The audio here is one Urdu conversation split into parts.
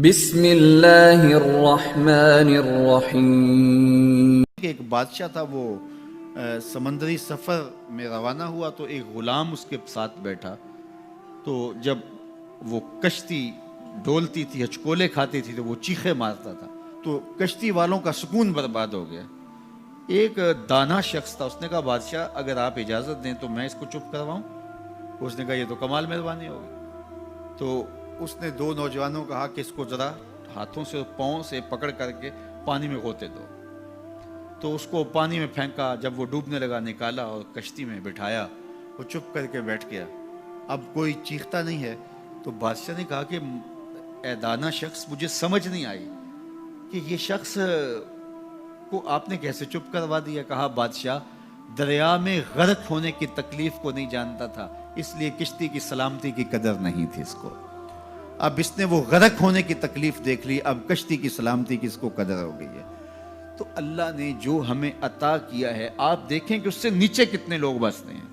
بسم اللہ الرحمن الرحیم۔ ایک بادشاہ تھا، وہ سمندری سفر میں روانہ ہوا تو ایک غلام اس کے ساتھ بیٹھا۔ تو جب وہ کشتی ڈولتی تھی، ہچکولے کھاتی تھی تو وہ چیخے مارتا تھا، تو کشتی والوں کا سکون برباد ہو گیا۔ ایک دانا شخص تھا، اس نے کہا بادشاہ اگر آپ اجازت دیں تو میں اس کو چپ کرواؤں۔ اس نے کہا یہ تو کمال مہربانی ہوگی۔ تو اس نے دو نوجوانوں کو کہا کہ اس کو ذرا ہاتھوں سے پاؤں سے پکڑ کر کے پانی میں غوطے دو۔ تو اس کو پانی میں پھینکا، جب وہ ڈوبنے لگا نکالا اور کشتی میں بٹھایا۔ وہ چپ کر کے بیٹھ گیا، اب کوئی چیختا نہیں ہے۔ تو بادشاہ نے کہا کہ اے دانا شخص، مجھے سمجھ نہیں آئی کہ یہ شخص کو آپ نے کیسے چپ کروا دیا۔ کہا بادشاہ دریا میں غرق ہونے کی تکلیف کو نہیں جانتا تھا، اس لیے کشتی کی سلامتی کی قدر نہیں تھی اس کو۔ اب اس نے وہ غرق ہونے کی تکلیف دیکھ لی، اب کشتی کی سلامتی کی اس کو قدر ہو گئی ہے۔ تو اللہ نے جو ہمیں عطا کیا ہے، آپ دیکھیں کہ اس سے نیچے کتنے لوگ بستے ہیں۔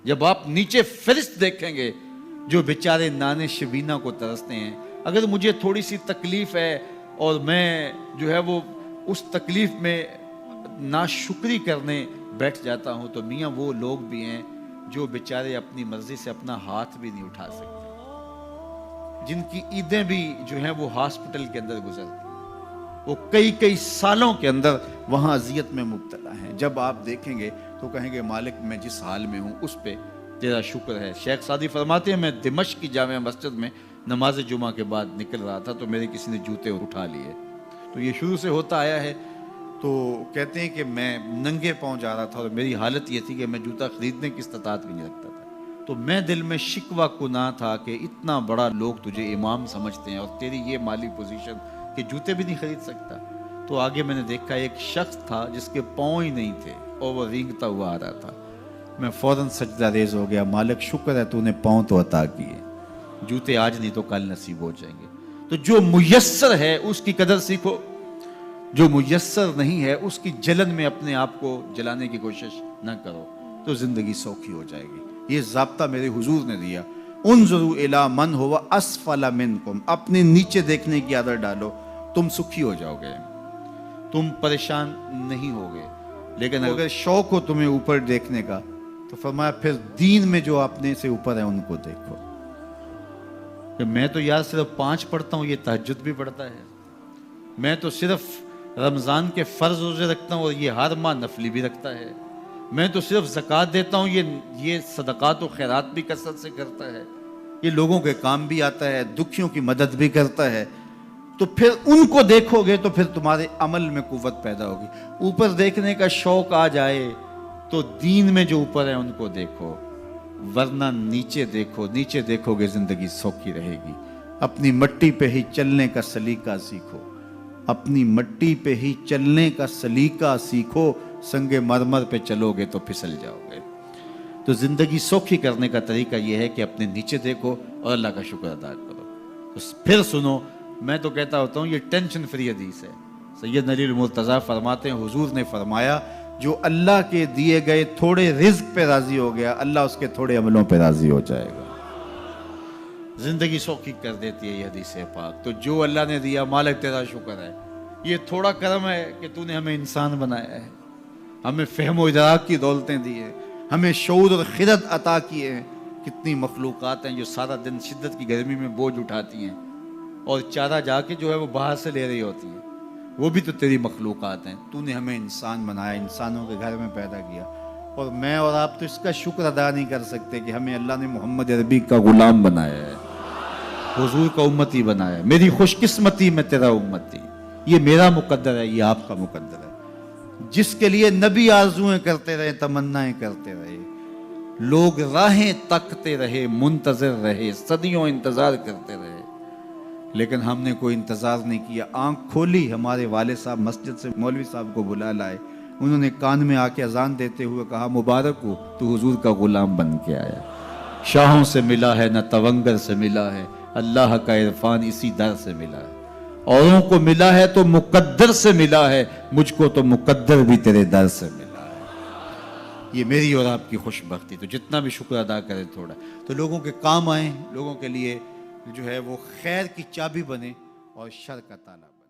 جب آپ نیچے فرشت دیکھیں گے جو بیچارے نانے شبینہ کو ترستے ہیں، اگر مجھے تھوڑی سی تکلیف ہے اور میں جو ہے وہ اس تکلیف میں ناشکری کرنے بیٹھ جاتا ہوں، تو میاں وہ لوگ بھی ہیں جو بیچارے اپنی مرضی سے اپنا ہاتھ بھی نہیں اٹھا سکتے، جن کی عیدیں بھی جو ہیں وہ ہاسپٹل کے اندر گزرتی، وہ کئی سالوں کے اندر وہاں اذیت میں مبتلا ہیں۔ جب آپ دیکھیں گے تو کہیں گے مالک میں جس حال میں ہوں اس پہ تیرا شکر ہے۔ شیخ سعدی فرماتے ہیں میں دمشق کی جامع مسجد میں نماز جمعہ کے بعد نکل رہا تھا تو میرے کسی نے جوتے اٹھا لیے۔ تو یہ شروع سے ہوتا آیا ہے۔ تو کہتے ہیں کہ میں ننگے پاؤں جا رہا تھا اور میری حالت یہ تھی کہ میں جوتا خریدنے کی استطاعت بھی نہیں رکھتا تھا۔ تو میں دل میں شکوہ کناں تھا کہ اتنا بڑا لوگ تجھے امام سمجھتے ہیں اور تیری یہ مالی پوزیشن کہ جوتے بھی نہیں خرید سکتا۔ تو آگے میں نے دیکھا ایک شخص تھا جس کے پاؤں ہی نہیں تھے اور وہ رینگتا ہوا آ رہا تھا۔ میں فوراً سجدہ ریز ہو گیا، مالک شکر ہے تو نے پاؤں تو عطا کیے، جوتے آج نہیں تو کل نصیب ہو جائیں گے۔ تو جو میسر ہے اس کی قدر سیکھو، جو میسر نہیں ہے اس کی جلن میں اپنے آپ کو جلانے کی کوشش نہ کرو، تو زندگی سوکھی ہو جائے گی۔ یہ ضابطہ میرے حضور نے دیا، انظروا الی من هو اسفل منکم، اپنے نیچے دیکھنے کی عادت ڈالو، تم سکھی ہو جاؤ گے، تم پریشان نہیں ہوگے۔ لیکن اگر شوق ہو تمہیں اوپر دیکھنے کا تو فرمایا پھر دین میں جو اپنے سے اوپر ہیں ان کو دیکھو۔ کہ میں تو یار صرف 5 پڑھتا ہوں، یہ تہجد بھی پڑھتا ہے، میں تو صرف رمضان کے فرض روزے رکھتا ہوں اور یہ ہر ماہ نفلی بھی رکھتا ہے، میں تو صرف زکوٰۃ دیتا ہوں، یہ صدقات و خیرات بھی کثرت سے کرتا ہے، یہ لوگوں کے کام بھی آتا ہے، دکھیوں کی مدد بھی کرتا ہے۔ تو پھر ان کو دیکھو گے تو پھر تمہارے عمل میں قوت پیدا ہوگی۔ اوپر دیکھنے کا شوق آ جائے تو دین میں جو اوپر ہیں ان کو دیکھو، ورنہ نیچے دیکھو، نیچے دیکھو گے زندگی سوکھی رہے گی۔ اپنی مٹی پہ ہی چلنے کا سلیقہ سیکھو، اپنی مٹی پہ ہی چلنے کا سلیقہ سیکھو، سنگ مرمر پہ چلو گے تو پھسل جاؤ گے۔ تو زندگی سوکھی کرنے کا طریقہ یہ ہے کہ اپنے نیچے دیکھو اور اللہ کا شکر ادا کرو۔ تو پھر سنو، میں تو کہتا ہوتا ہوں یہ ٹینشن فری حدیث ہے۔ سید علی المرتضیٰ فرماتے ہیں حضور نے فرمایا جو اللہ کے دیے گئے تھوڑے رزق پہ راضی ہو گیا، اللہ اس کے تھوڑے عملوں پہ راضی ہو جائے گا۔ زندگی سوکھی کر دیتی ہے یہ حدیث پاک۔ تو جو اللہ نے دیا مالک تیرا شکر ہے، یہ تھوڑا کرم ہے کہ تو نے ہمیں انسان بنایا ہے، ہمیں فہم و ادراک کی دولتیں دی ہیں، ہمیں شعور اور خرد عطا کیے ہیں۔ کتنی مخلوقات ہیں جو سارا دن شدت کی گرمی میں بوجھ اٹھاتی ہیں اور چارہ جا کے جو ہے وہ باہر سے لے رہی ہوتی ہیں، وہ بھی تو تیری مخلوقات ہیں۔ تو نے ہمیں انسان بنایا، انسانوں کے گھر میں پیدا کیا، اور میں اور آپ تو اس کا شکر ادا نہیں کر سکتے کہ ہمیں اللہ نے محمد عربی کا غلام بنایا ہے، حضور کا امتی بنایا ہے۔ میری خوش قسمتی میں تیرا امتی، یہ میرا مقدر ہے، یہ آپ کا مقدر ہے۔ جس کے لیے نبی آرزویں کرتے رہے، تمنائیں کرتے رہے، لوگ راہیں تکتے رہے، منتظر رہے، صدیوں انتظار کرتے رہے، لیکن ہم نے کوئی انتظار نہیں کیا۔ آنکھ کھولی، ہمارے والد صاحب مسجد سے مولوی صاحب کو بلا لائے، انہوں نے کان میں آ کے اذان دیتے ہوئے کہا مبارک ہو، تو حضور کا غلام بن کے آیا۔ شاہوں سے ملا ہے نہ تونگر سے ملا ہے، اللہ کا عرفان اسی در سے ملا ہے۔ اوروں کو ملا ہے تو مقدر سے ملا ہے، مجھ کو تو مقدر بھی تیرے در سے ملا ہے۔ یہ میری اور آپ کی خوش بختی۔ تو جتنا بھی شکر ادا کرے تھوڑا، تو لوگوں کے کام آئیں، لوگوں کے لیے جو ہے وہ خیر کی چابی بنے، اور شر کا تالا بنے.